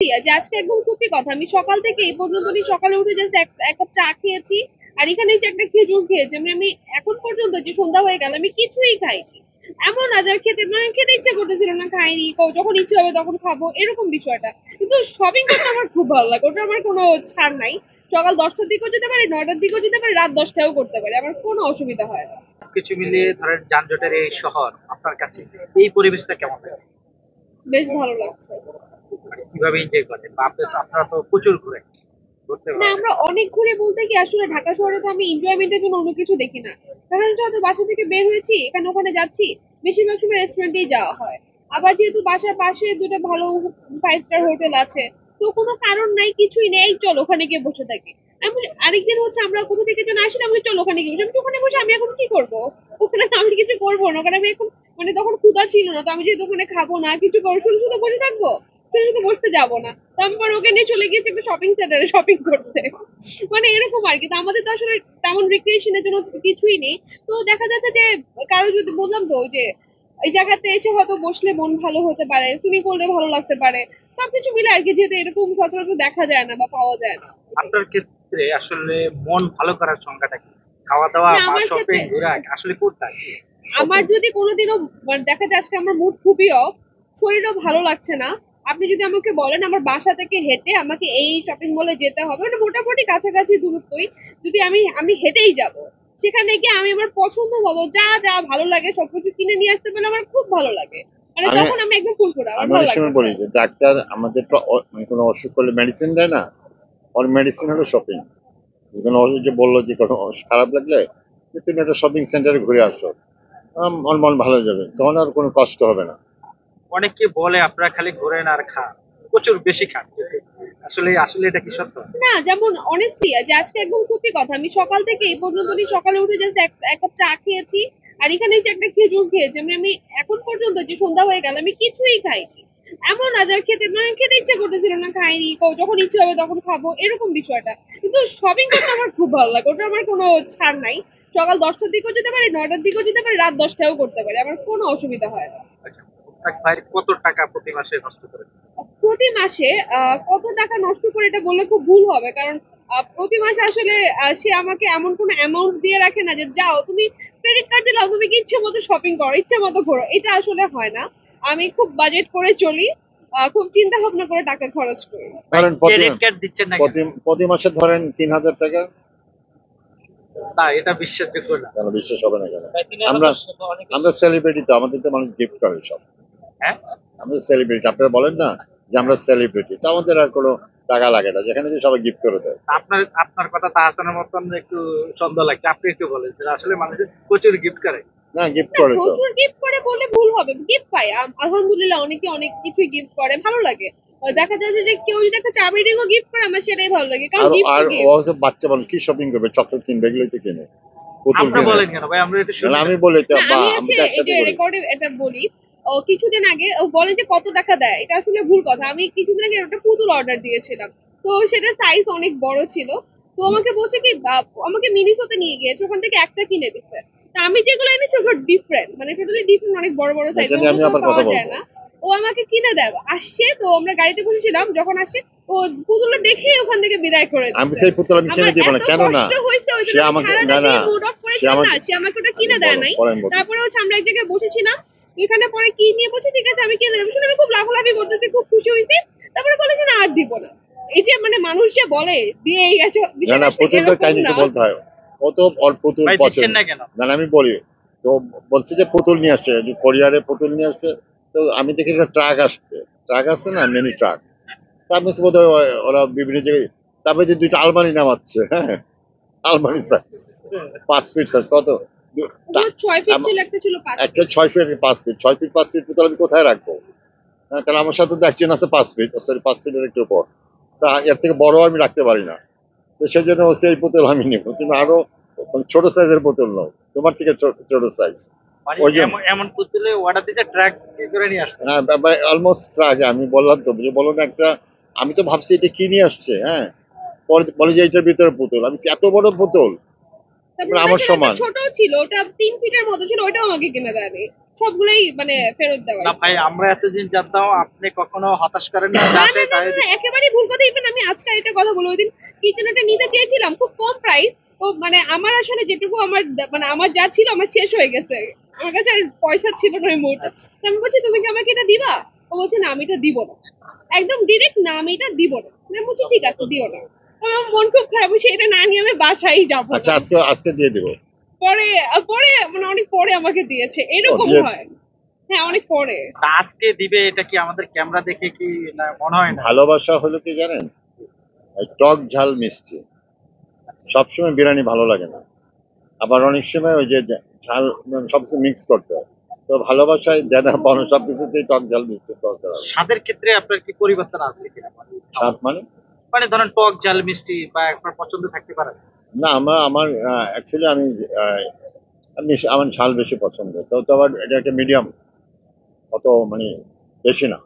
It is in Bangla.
যে আজকে একদম সত্যি কথা, আমি সকাল থেকে এই পর্যন্ত সকালে উঠে জাস্ট এক কাপ চা খেয়েছি। আর এখানে এসে একটা খেজুর খেয়েছি। আমি এখন পর্যন্ত যে সন্ধ্যা হয়ে গেল আমি কিছুই খাইনি। এমন না যার খেতে খেতে ইচ্ছা করতেছিল না, খাইনি, যখন ইচ্ছে হবে তখন খাবো, এরকম বিষয়টা। কিন্তু শপিং করতে আমার খুব ভালো লাগে, ওটা আমার কোনো ছাড় নাই। সকাল 10টার দিকেও যেতে পারি, 9টার দিকেও যেতে পারি, রাত 10টাও করতে পারি, আমার কোনো অসুবিধা হয় না। সবকিছু মিলিয়ে ধরেন যানজটের এই শহর আপনার কাছে এই পরিবেশটা কেমন লাগে? বেশ ভালো লাগছে। মানে কিভাবে এনজয় করেন বা আপনারা তো প্রচুর ঘুরেন, ঘুরতে না, পারেন। আমরা অনেক ঘুরে বলতে কি, আসলে ঢাকা শহরে তো আমি এনজয়মেন্টের জন্য অন্য কিছু দেখি না। দেখা যাচ্ছে হয়তো বাসা থেকে বের হয়েছি, এখানে ওখানে যাচ্ছি, বেশিরভাগ সময় রেস্টুরেন্টেই যাওয়া হয়। আবার যেহেতু বাসার পাশে দুটো ভালো 5 স্টার হোটেল আছে, তো কোনো কারণ নাই, কিছুই নেই, চল ওখানে গিয়ে বসে থাকি। আমি আরেকদিন হচ্ছে আমরা কোথা থেকে যেন আসলে, আমি চল ওখানে গিয়ে বসে, আমি ওখানে বসে আমি এখন কি করবো? ওখানে তো আমি কিছু করবো না, ওখানে আমি এখন তখন ক্ষুধা ছিল না, তো আমি যেহেতু ওখানে খাবো না, কিছু করবো, শুধু শুধু বসে থাকবো, শুধু শুধু বসতে যাবো না। তো আমি পরে ওকে নিয়ে চলে গিয়েছি একটা শপিং সেন্টারে শপিং করতে। এরকম আর কি। তো আমাদের তো আসলে তেমন রিক্রিয়েশনের জন্য কিছুই নেই। তো দেখা যাচ্ছে যে কারো যদি বললাম তো যে এই জায়গাতে এসে হয়তো বসলে মন ভালো হতে পারে, সুইমিং করলে ভালো লাগতে পারে, সবকিছু মিলে আর কি, যেহেতু এরকম সচরাচর দেখা যায় না বা পাওয়া যায় না। আপনার ক্ষেত্রে আসলে মন ভালো করার সংজ্ঞাটা কি? খাওয়া দাওয়া না, বা আমার শপিং ক্ষেত্রে ঘোরা আসলে কোনটা? আমার যদি কোনোদিনও দেখা যায় আজকে আমার মুড খুবই অফ, শরীরও ভালো লাগছে না, আপনি যদি আমাকে বলেন আমার বাসা থেকে হেঁটে আমাকে এই শপিং মলে যেতে হবে, মোটামুটি কাছাকাছি দূরত্বই, যদি আমি আমি হেঁটেই যাব, সেখানে গিয়ে আমি আমার পছন্দ মতো যা যা ভালো লাগে সবকিছু কিনে নিয়ে আসতে পারলে আমার খুব ভালো লাগে। আমি তখন আমি একদম ফুরফুরা, আমার আমি ভালো অনেক সময় লাগতেছে। বলি যে ডাক্তার আমাদের মানে কোনো অসুখ করলে মেডিসিন দেয় না, ওর মেডিসিন হলো শপিং। কোনো যে বললো যে কোনো খারাপ লাগলে যে তুমি একটা শপিং সেন্টারে ঘুরে আসো, আমার মন ভালো হয়ে যাবে, তখন আর কোনো কষ্ট হবে না। অনেকে বলে আপনারা খালি ঘোরেন আর খান, প্রচুর বেশি খান। আসলে আসলে এটা কি সত্য? না, যেমন অনেস্টলি যে আজকে একদম সত্যি কথা, আমি সকাল থেকে এই পর্যন্ত সকালে উঠে জাস্ট এক কাপ চা খেয়েছি। আর এখানে এসে একটা খেজুর খেয়েছি। আমি এখন পর্যন্ত যে সন্ধ্যা হয়ে গেল আমি কিছুই খাইনি। এমন না যার খেতে খেতে ইচ্ছে করতেছিল না, খাইনি, যখন ইচ্ছে হবে তখন খাবো, এরকম বিষয়টা। কিন্তু শপিং করতে আমার খুব ভালো লাগে, ওটা আমার কোনো ছাড় নাই। সকাল 10টার দিকেও যেতে পারি, 9টার দিকেও যেতে পারি, রাত 10টাও করতে পারি, আমার কোনো অসুবিধা হয় না। আচ্ছা, মুস্তাক ভাই কত টাকা প্রতি মাসে নষ্ট করেন? প্রতি মাসে কত টাকা নষ্ট করে এটা বললে খুব ভুল হবে, কারণ প্রতি মাসে আসলে সে আমাকে এমন কোনো অ্যামাউন্ট দিয়ে রাখে না যে যাও তুমি ক্রেডিট কার্ড দিলাম, তুমি কি ইচ্ছে মতো শপিং করো, ইচ্ছে মতো ঘোরো, এটা আসলে হয় না। আমি খুব বাজেট করে চলি, খুব চিন্তা ভাবনা করে টাকা খরচ করি। ভাই ধরেন ক্রেডিট কার্ড দিচ্ছেন না কেন? প্রতি মাসে ধরেন 3,000 টাকা। না, এটা বিশ্বাসযোগ্য না। কেন বিশ্বাস হবে না কেন? ভাই, 3,000 আমরা তো অনেক আমরা বেশি। সেলিব্রিটি, তো আমাদের তো মানুষ গিফট করে সব। হ্যাঁ, আমরা সেলিব্রিটি, আপনারা বলেন না যে আমরা সেলিব্রিটি, তো আমাদের আর কোনো টাকা লাগে না, যেখানে যে সবাই গিফট করে দেয়। আপনার আপনার কথা তাহসানের মতন একটু সন্দেহ লাগছে। আপনি একটু বলেন যে আসলে মানুষ প্রচুর গিফট করে। না, গিফট না, করে তো। প্রচুর গিফট করে বললে ভুল হবে, গিফট পাই আলহামদুলিল্লাহ, অনেকে অনেক কিছুই গিফট করে, ভালো লাগে। দেখা যাচ্ছে যে কেউ যদি একটা চাবি রিংও গিফট করে, আমার সেটাই ভালো লাগে, কারণ আর গিফট আর তো ও গিফট। হচ্ছে বাচ্চা মানুষ, কি শপিং করবে? চকলেট কিনবে, এগুলোই তো কিনে, পুতুল আপনারা কিনে। বলেন কেন ভাই, আমরা একটু শুনি না, না। আমি বলি তো, না, বা আমি আমি আছে তো এই একসাথে যে করি। রেকর্ডে এটা বলি। ও কিছুদিন আগে ও বলে যে কত টাকা দেয়, এটা আসলে ভুল কথা। আমি কিছুদিন আগে একটা পুতুল অর্ডার দিয়েছিলাম, তো সেটার সাইজ অনেক বড় ছিল। তো আমাকে বলছে কি আমাকে মিনিসোতে নিয়ে গিয়েছে, ওখান থেকে একটা কিনে দিচ্ছে। তা আমি যেগুলো এনেছি ওগুলো ডিফারেন্ট, টোটালি ডিফারেন্ট, অনেক বড় বড় সাইজ, এটা নিয়ে ওগুলো আমি তো আবার কথা পাওয়া যায় বলবো। না। ও আমাকে কিনে দেয়, আসছে তো আমরা গাড়িতে বসেছিলাম, যখন আসে ও পুতুলটা দেখেই ওখান থেকে বিদায় করে আমি দিচ্ছে। সেই পুতুল আমি আমার কিনে দিব না, এত কেন না? কষ্ট হয়েছে, ওই সে জন্য আমি আমাকে, সারাটা না না, দিন মুড অফ সে করেছিলাম না, আমাকে, সে আমাকে ওটা আচ্ছা কিনে দেয় বলো, নাই। পরে আমি বলতেছি। তারপরে হচ্ছে আমরা এক জায়গায় বসেছিলাম, এখানে পরে কি নিয়ে বসে, ঠিক আছে আমি কিনে দেবো, শুনে আমি খুব লাফালাফি করতেছি, খুব খুশি হয়েছি। তারপরে বলেছে না আর দিব না। এই যে মানুষ যে বলে দিয়েই গেছে, না বিষয়টা না, আসলে পুতুলটার এরকম কাহিনীটা না। বলতে হয়। ও তো ওর পুতুল ভাই দিচ্ছেন পছন্দ। না কেন? না না, আমি বলি তো, বলছে যে পুতুল নিয়ে আসছে, যে কোরিয়ারে পুতুল নিয়ে আসছে। তো আমি দেখি একটা ট্রাক আসছে, ট্রাক আসছে না, মিনি ট্রাক। তারপর বোধ হয় ওরা বিভিন্ন জায়গায়, তারপরে যে দুইটা আলমারি নামাচ্ছে, হ্যাঁ, আলমারি সাইজ 5 ফিট সাইজ, কত ওগুলো 6 ফিট আম- ছিল, একটা ছিল 5 ফিট। একটা 6 ফিট, 5 ফিট, 6 ফিট 5 ফিট পুতুল আমি কোথায় রাখবো? হ্যাঁ, কারণ আমার সাথে তো একজন আছে 5 ফিট, সরি 5 ফিটের একটু উপর। তা এর থেকে বড় আমি রাখতে পারি না। তো সেই জন্য সেই পুতুল আমি নিব, তুমি আরো ছোট সাইজের পুতুল নাও, তোমার থেকে ছোট ছোট সাইজ। মানে ওই জন্য এমন এমন পুতুলে অর্ডার দিতে ট্র্যাক করে নিয়ে আসছে। অলমোস্ট আগে আমি বললাম তো, যে বলো না একটা, আমি তো ভাবছি এটা কি নিয়ে আসছে, হ্যাঁ, পরে বলে যে এটার ভিতরে পুতুল। আমি বলছি, এত বড় পুতুল? তারপর তারপরে ওটার আমার সাথে একটা সমান। ছোট ছিল, ওটা 3 ফিটের মতো ছিল, ওটাও আমাকে কিনে দেয়নি। সবগুলোই মানে ফেরত দেওয়া না ভাই, আমরা এতদিন জানতাম আপনি কখনো হতাশ করেন না, না যা না চাই না তাই না, না, দিন। একেবারেই ভুল কথা। ইভেন আমি আজকে একটা কথা বলবো, ওই দিন কিচেনটা নিতে চেয়েছিলাম খুব কম প্রাইস। তো মানে আমার আসলে যেটুকু আমার মানে আমার যা ছিল আমার শেষ হয়ে গেছে, আমার কাছে আর পয়সা ছিল না ওই মুহূর্তে। তো আমি বলছি তুমি কি আমাকে এটা দিবা? ও বলছে না আমি এটা দিব না, একদম ডিরেক্ট, না আমি এটা দিব না। আমি বলছি ঠিক আছে দিও না। আমার মন খুব খারাপ হয়েছে, এটা না নিয়ে আমি বাসায় যাবো আচ্ছা, না। আজকে আজকে দিয়ে দেবো। পরে পরে মানে অনেক পরে আমাকে দিয়েছে, ও, এরকম দিয়েছে। হয়। হ্যাঁ অনেক পরে। তা আজকে দিবে, এটা কি আমাদের ক্যামেরা দেখে কি না মনে হয় না? ভালোবাসা হলো কি জানেন, এই টক ঝাল মিষ্টি। সবসময় বিরিয়ানি ভালো লাগে না, আবার অনেক সময় ওই যে ঝাল সবকিছু মিক্স করতে হয়। তো ভালোবাসায় দেদা পানো সবকিছুতেই টক ঝাল মিষ্টি দরকার হয়। স্বাদের ক্ষেত্রে আপনার কি পরিবর্তন আসছে কিনা? স্বাদ মানে, মানে ধরেন টক ঝাল মিষ্টি বা আপনার পছন্দ থাকতে পারে। না আমার অ্যাকচুয়ালি আহ, আমার ঝাল বেশি পছন্দ। তো আবার এটা একটা মিডিয়াম, অত মানে বেশি না।